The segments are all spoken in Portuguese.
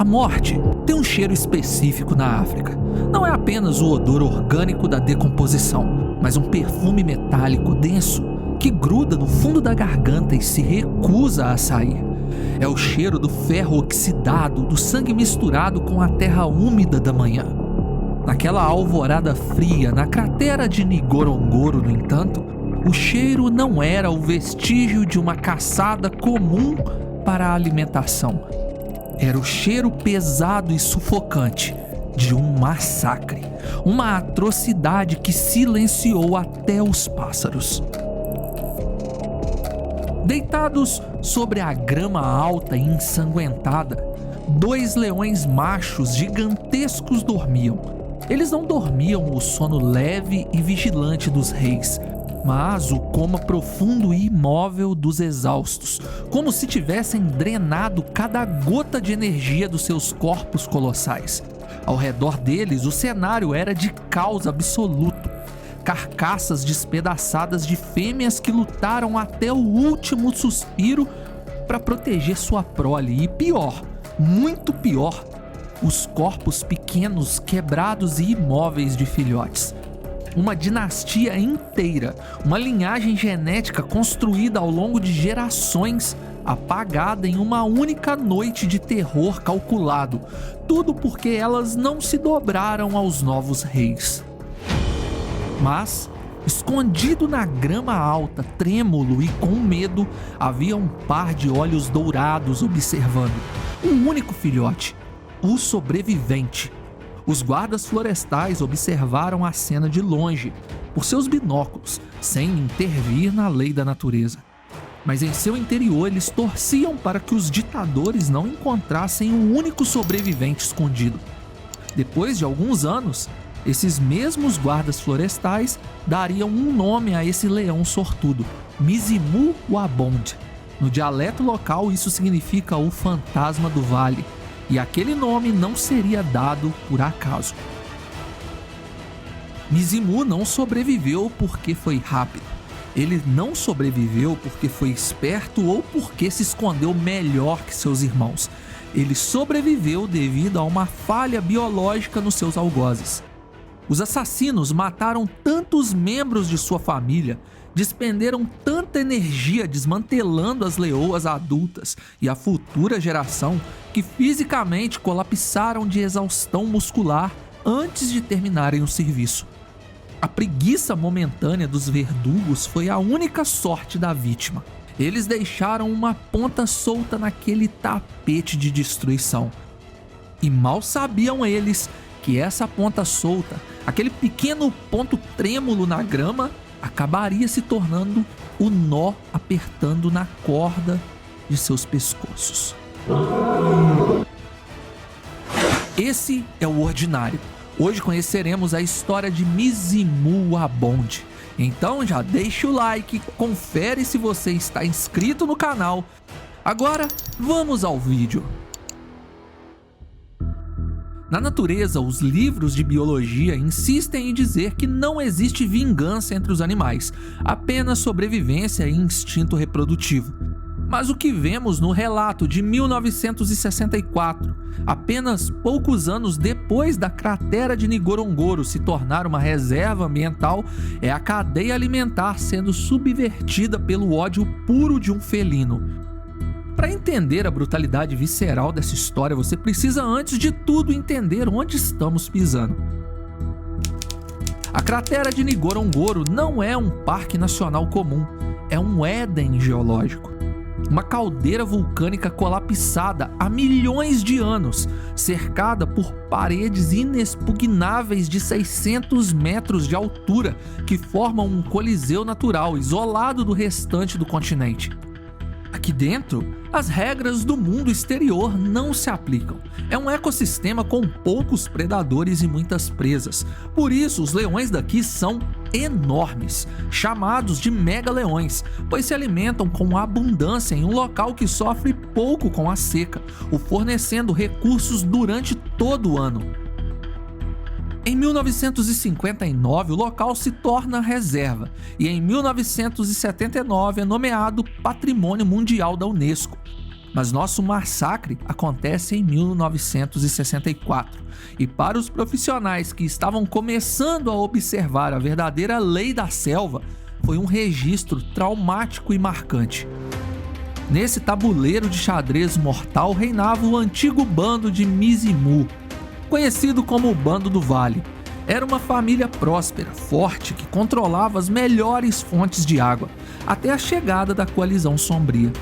A morte tem um cheiro específico na África. Não é apenas o odor orgânico da decomposição, mas um perfume metálico denso que gruda no fundo da garganta e se recusa a sair. É o cheiro do ferro oxidado, do sangue misturado com a terra úmida da manhã. Naquela alvorada fria, na cratera de Ngorongoro, no entanto, o cheiro não era o vestígio de uma caçada comum para a alimentação. Era o cheiro pesado e sufocante de um massacre, uma atrocidade que silenciou até os pássaros. Deitados sobre a grama alta e ensanguentada, 2 leões machos gigantescos dormiam. Eles não dormiam o sono leve e vigilante dos reis, mas o coma profundo e imóvel dos exaustos, como se tivessem drenado cada gota de energia dos seus corpos colossais. Ao redor deles, o cenário era de caos absoluto. Carcaças despedaçadas de fêmeas que lutaram até o último suspiro para proteger sua prole. E pior, muito pior, os corpos pequenos, quebrados e imóveis de filhotes. Uma dinastia inteira, uma linhagem genética construída ao longo de gerações, apagada em uma única noite de terror calculado. Tudo porque elas não se dobraram aos novos reis. Mas, escondido na grama alta, trêmulo e com medo, havia um par de olhos dourados observando. Um único filhote, o sobrevivente. Os guardas florestais observaram a cena de longe, por seus binóculos, sem intervir na lei da natureza. Mas em seu interior eles torciam para que os ditadores não encontrassem um único sobrevivente escondido. Depois de alguns anos, esses mesmos guardas florestais dariam um nome a esse leão sortudo, Mizimu Wabond. No dialeto local isso significa o fantasma do vale, e aquele nome não seria dado por acaso. Mizimu não sobreviveu porque foi rápido. Ele não sobreviveu porque foi esperto ou porque se escondeu melhor que seus irmãos. Ele sobreviveu devido a uma falha biológica nos seus algozes. Os assassinos mataram tantos membros de sua família, despenderam tanta energia desmantelando as leoas adultas e a futura geração, que fisicamente colapsaram de exaustão muscular antes de terminarem o serviço. A preguiça momentânea dos verdugos foi a única sorte da vítima. Eles deixaram uma ponta solta naquele tapete de destruição. E mal sabiam eles que essa ponta solta, aquele pequeno ponto trêmulo na grama, acabaria se tornando o nó apertando na corda de seus pescoços. Esse é o Ordinário. Hoje conheceremos a história de Mizimu Wabond. Então já deixa o like, confere se você está inscrito no canal. Agora vamos ao vídeo. Na natureza, os livros de biologia insistem em dizer que não existe vingança entre os animais, apenas sobrevivência e instinto reprodutivo. Mas o que vemos no relato de 1964, apenas poucos anos depois da cratera de Ngorongoro se tornar uma reserva ambiental, é a cadeia alimentar sendo subvertida pelo ódio puro de um felino. Para entender a brutalidade visceral dessa história, você precisa antes de tudo entender onde estamos pisando. A cratera de Ngorongoro não é um parque nacional comum, é um Éden geológico. Uma caldeira vulcânica colapsada há milhões de anos, cercada por paredes inexpugnáveis de 600 metros de altura que formam um coliseu natural isolado do restante do continente. Aqui dentro, as regras do mundo exterior não se aplicam. É um ecossistema com poucos predadores e muitas presas. Por isso, os leões daqui são enormes, chamados de mega-leões, pois se alimentam com abundância em um local que sofre pouco com a seca, o fornecendo recursos durante todo o ano. Em 1959, o local se torna reserva e em 1979 é nomeado Patrimônio Mundial da Unesco. Mas nosso massacre acontece em 1964. E para os profissionais que estavam começando a observar a verdadeira lei da selva, foi um registro traumático e marcante. Nesse tabuleiro de xadrez mortal reinava o antigo bando de Mizimu, conhecido como o Bando do Vale. Era uma família próspera, forte, que controlava as melhores fontes de água, até a chegada da coalizão sombria.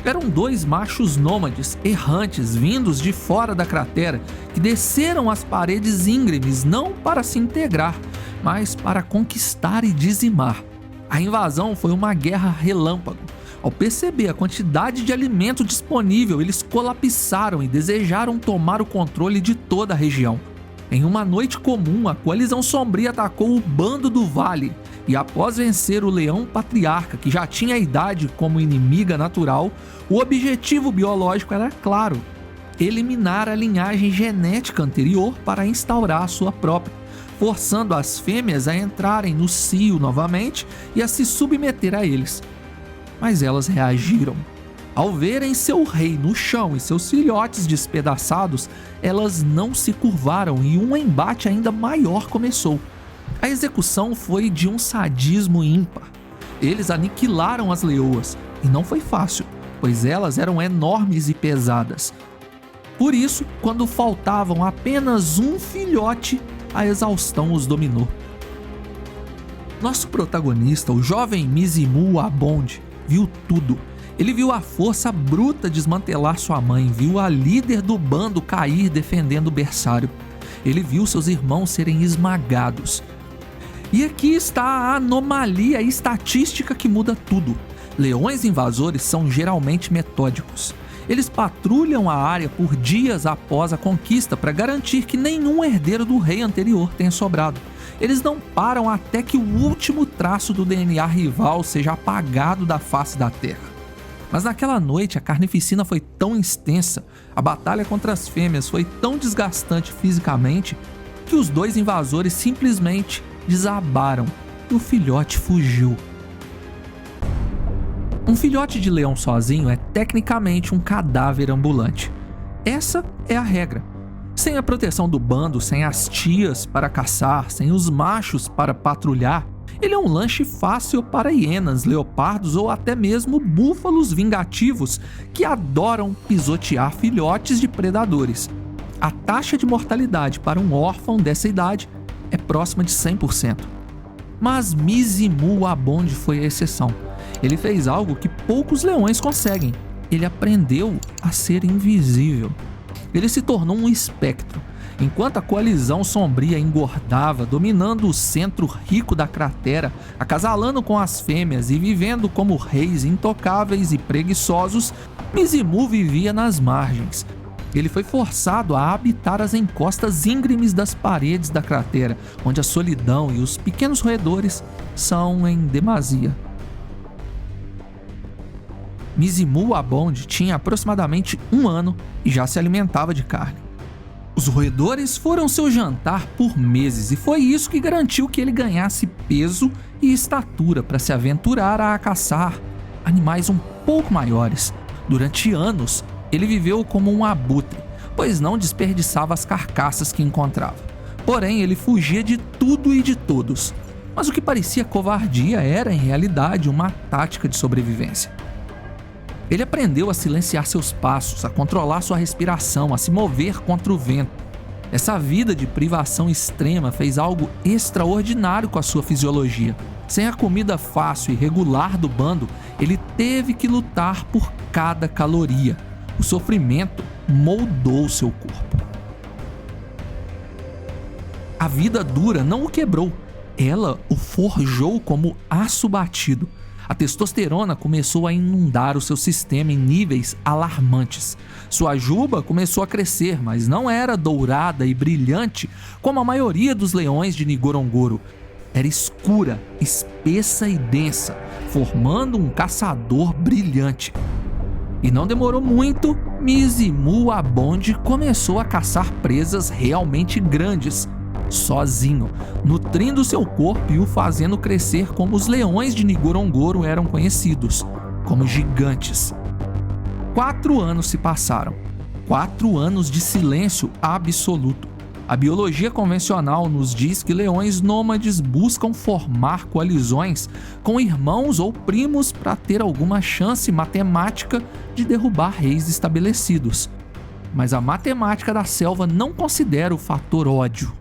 Eram 2 machos nômades, errantes, vindos de fora da cratera, que desceram as paredes íngremes não para se integrar, mas para conquistar e dizimar. A invasão foi uma guerra relâmpago. Ao perceber a quantidade de alimento disponível, eles colapsaram e desejaram tomar o controle de toda a região. Em uma noite comum, a coalizão sombria atacou o Bando do Vale e, após vencer o Leão Patriarca, que já tinha a idade como inimiga natural, o objetivo biológico era claro: eliminar a linhagem genética anterior para instaurar a sua própria, forçando as fêmeas a entrarem no cio novamente e a se submeter a eles. Mas elas reagiram. Ao verem seu rei no chão e seus filhotes despedaçados, elas não se curvaram e um embate ainda maior começou. A execução foi de um sadismo ímpar. Eles aniquilaram as leoas, e não foi fácil, pois elas eram enormes e pesadas. Por isso, quando faltavam apenas um filhote, a exaustão os dominou. Nosso protagonista, o jovem Mizimu Abond, viu tudo. Ele viu a força bruta desmantelar sua mãe, viu a líder do bando cair defendendo o berçário. Ele viu seus irmãos serem esmagados. E aqui está a anomalia estatística que muda tudo. Leões invasores são geralmente metódicos. Eles patrulham a área por dias após a conquista para garantir que nenhum herdeiro do rei anterior tenha sobrado. Eles não param até que o último traço do DNA rival seja apagado da face da terra. Mas naquela noite a carnificina foi tão extensa, a batalha contra as fêmeas foi tão desgastante fisicamente, que os 2 invasores simplesmente desabaram e o filhote fugiu. Um filhote de leão sozinho é tecnicamente um cadáver ambulante. Essa é a regra. Sem a proteção do bando, sem as tias para caçar, sem os machos para patrulhar, ele é um lanche fácil para hienas, leopardos ou até mesmo búfalos vingativos que adoram pisotear filhotes de predadores. A taxa de mortalidade para um órfão dessa idade é próxima de 100%. Mas Mizimu Abond foi a exceção. Ele fez algo que poucos leões conseguem. Ele aprendeu a ser invisível. Ele se tornou um espectro. Enquanto a coalizão sombria engordava, dominando o centro rico da cratera, acasalando com as fêmeas e vivendo como reis intocáveis e preguiçosos, Mizimu vivia nas margens. Ele foi forçado a habitar as encostas íngremes das paredes da cratera, onde a solidão e os pequenos roedores são em demasia. Mizimu Abond tinha aproximadamente 1 ano e já se alimentava de carne. Os roedores foram seu jantar por meses e foi isso que garantiu que ele ganhasse peso e estatura para se aventurar a caçar animais um pouco maiores. Durante anos, ele viveu como um abutre, pois não desperdiçava as carcaças que encontrava. Porém, ele fugia de tudo e de todos. Mas o que parecia covardia era, em realidade, uma tática de sobrevivência. Ele aprendeu a silenciar seus passos, a controlar sua respiração, a se mover contra o vento. Essa vida de privação extrema fez algo extraordinário com a sua fisiologia. Sem a comida fácil e regular do bando, ele teve que lutar por cada caloria. O sofrimento moldou seu corpo. A vida dura não o quebrou, ela o forjou como aço batido. A testosterona começou a inundar o seu sistema em níveis alarmantes. Sua juba começou a crescer, mas não era dourada e brilhante como a maioria dos leões de Ngorongoro. Era escura, espessa e densa, formando um caçador brilhante. E não demorou muito, Mizimu Abond começou a caçar presas realmente grandes, sozinho, nutrindo seu corpo e o fazendo crescer como os leões de Ngorongoro eram conhecidos, como gigantes. 4 anos se passaram. 4 anos de silêncio absoluto. A biologia convencional nos diz que leões nômades buscam formar coalizões com irmãos ou primos para ter alguma chance matemática de derrubar reis estabelecidos. Mas a matemática da selva não considera o fator ódio.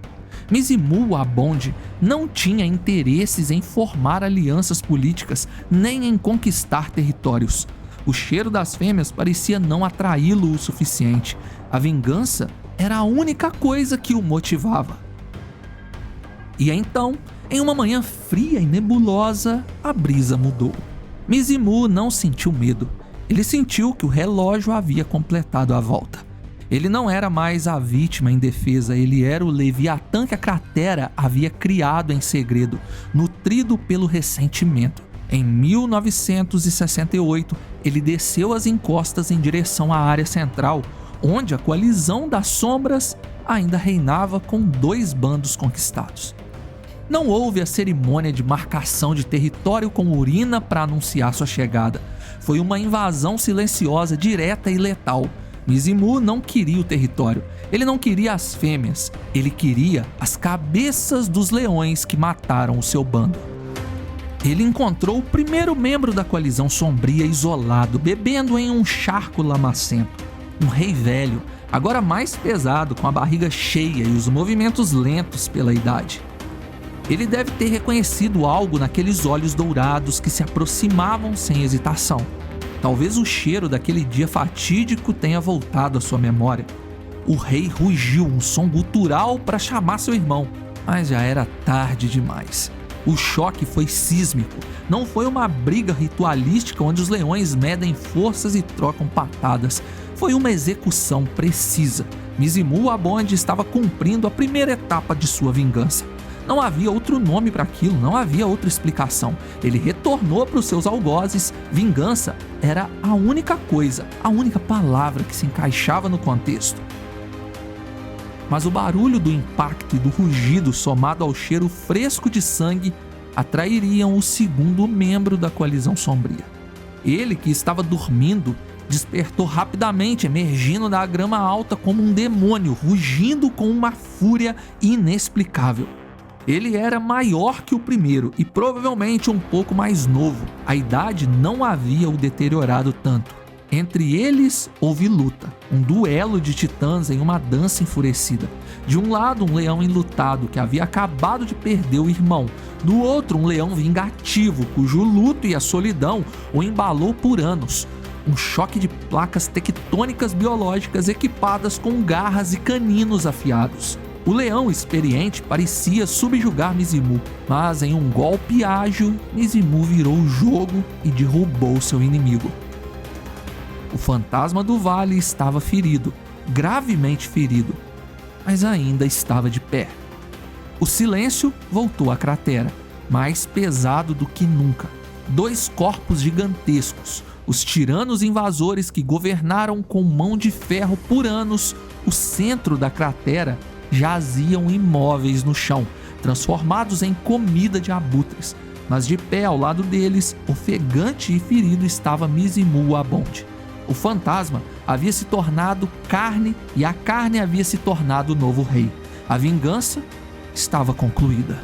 Mizimu Wabonde não tinha interesses em formar alianças políticas nem em conquistar territórios. O cheiro das fêmeas parecia não atraí-lo o suficiente. A vingança era a única coisa que o motivava. E então, em uma manhã fria e nebulosa, a brisa mudou. Mizimu não sentiu medo. Ele sentiu que o relógio havia completado a volta. Ele não era mais a vítima indefesa, ele era o Leviatã que a cratera havia criado em segredo, nutrido pelo ressentimento. Em 1968, ele desceu as encostas em direção à área central, onde a coalizão das sombras ainda reinava com 2 bandos conquistados. Não houve a cerimônia de marcação de território com urina para anunciar sua chegada. Foi uma invasão silenciosa, direta e letal. Mizimu não queria o território, ele não queria as fêmeas, ele queria as cabeças dos leões que mataram o seu bando. Ele encontrou o primeiro membro da coalizão sombria isolado, bebendo em um charco lamacento. Um rei velho, agora mais pesado, com a barriga cheia e os movimentos lentos pela idade. Ele deve ter reconhecido algo naqueles olhos dourados que se aproximavam sem hesitação. Talvez o cheiro daquele dia fatídico tenha voltado à sua memória. O rei rugiu um som gutural para chamar seu irmão, mas já era tarde demais. O choque foi sísmico. Não foi uma briga ritualística onde os leões medem forças e trocam patadas. Foi uma execução precisa. Mizimu Wabonde estava cumprindo a primeira etapa de sua vingança. Não havia outro nome para aquilo, não havia outra explicação. Ele retornou para os seus algozes. Vingança era a única coisa, a única palavra que se encaixava no contexto. Mas o barulho do impacto e do rugido, somado ao cheiro fresco de sangue, atrairiam o segundo membro da coalizão sombria. Ele, que estava dormindo, despertou rapidamente, emergindo da grama alta como um demônio, rugindo com uma fúria inexplicável. Ele era maior que o primeiro e provavelmente um pouco mais novo. A idade não havia o deteriorado tanto. Entre eles houve luta, um duelo de titãs em uma dança enfurecida. De um lado, um leão enlutado que havia acabado de perder o irmão. Do outro, um leão vingativo, cujo luto e a solidão o embalou por anos. Um choque de placas tectônicas biológicas equipadas com garras e caninos afiados. O leão experiente parecia subjugar Mizimu, mas em um golpe ágil, Mizimu virou o jogo e derrubou seu inimigo. O fantasma do vale estava ferido, gravemente ferido, mas ainda estava de pé. O silêncio voltou à cratera, mais pesado do que nunca. 2 corpos gigantescos, os tiranos invasores que governaram com mão de ferro por anos o centro da cratera, jaziam imóveis no chão, transformados em comida de abutres. Mas de pé ao lado deles, ofegante e ferido, estava Mizimu Wabonde. O fantasma havia se tornado carne e a carne havia se tornado o novo rei. A vingança estava concluída.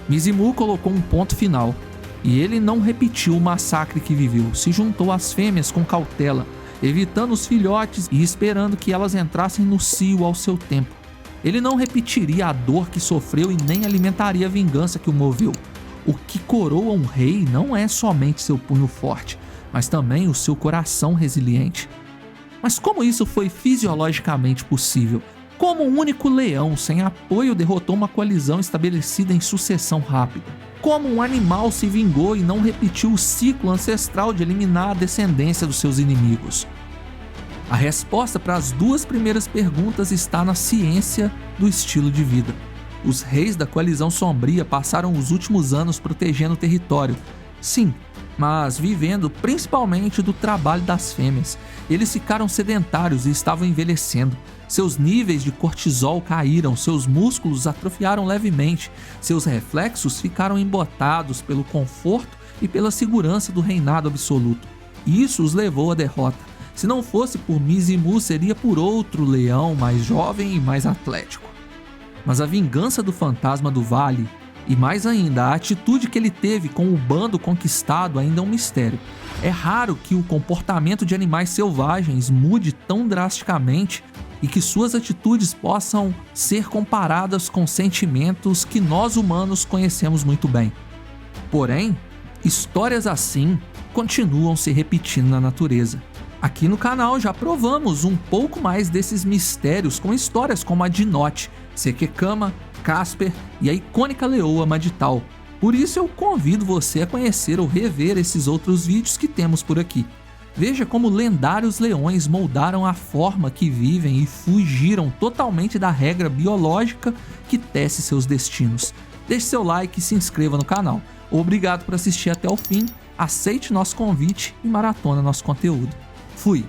Mizimu colocou um ponto final e ele não repetiu o massacre que viveu. Se juntou às fêmeas com cautela, evitando os filhotes e esperando que elas entrassem no cio ao seu tempo. Ele não repetiria a dor que sofreu e nem alimentaria a vingança que o moveu. O que coroa um rei não é somente seu punho forte, mas também o seu coração resiliente. Mas como isso foi fisiologicamente possível? Como um único leão sem apoio derrotou uma coalizão estabelecida em sucessão rápida? Como um animal se vingou e não repetiu o ciclo ancestral de eliminar a descendência dos seus inimigos? A resposta para as 2 primeiras perguntas está na ciência do estilo de vida. Os reis da coalizão sombria passaram os últimos anos protegendo o território. Sim, mas vivendo principalmente do trabalho das fêmeas. Eles ficaram sedentários e estavam envelhecendo. Seus níveis de cortisol caíram, seus músculos atrofiaram levemente, seus reflexos ficaram embotados pelo conforto e pela segurança do reinado absoluto. Isso os levou à derrota. Se não fosse por Mizimu, seria por outro leão mais jovem e mais atlético. Mas a vingança do fantasma do vale, e mais ainda, a atitude que ele teve com o bando conquistado ainda é um mistério. É raro que o comportamento de animais selvagens mude tão drasticamente e que suas atitudes possam ser comparadas com sentimentos que nós humanos conhecemos muito bem. Porém, histórias assim continuam se repetindo na natureza. Aqui no canal já provamos um pouco mais desses mistérios com histórias como a de Note, Sekekama, Casper e a icônica leoa Maditao. Por isso eu convido você a conhecer ou rever esses outros vídeos que temos por aqui. Veja como lendários leões moldaram a forma que vivem e fugiram totalmente da regra biológica que tece seus destinos. Deixe seu like e se inscreva no canal. Obrigado por assistir até o fim, aceite nosso convite e maratona nosso conteúdo. Fui!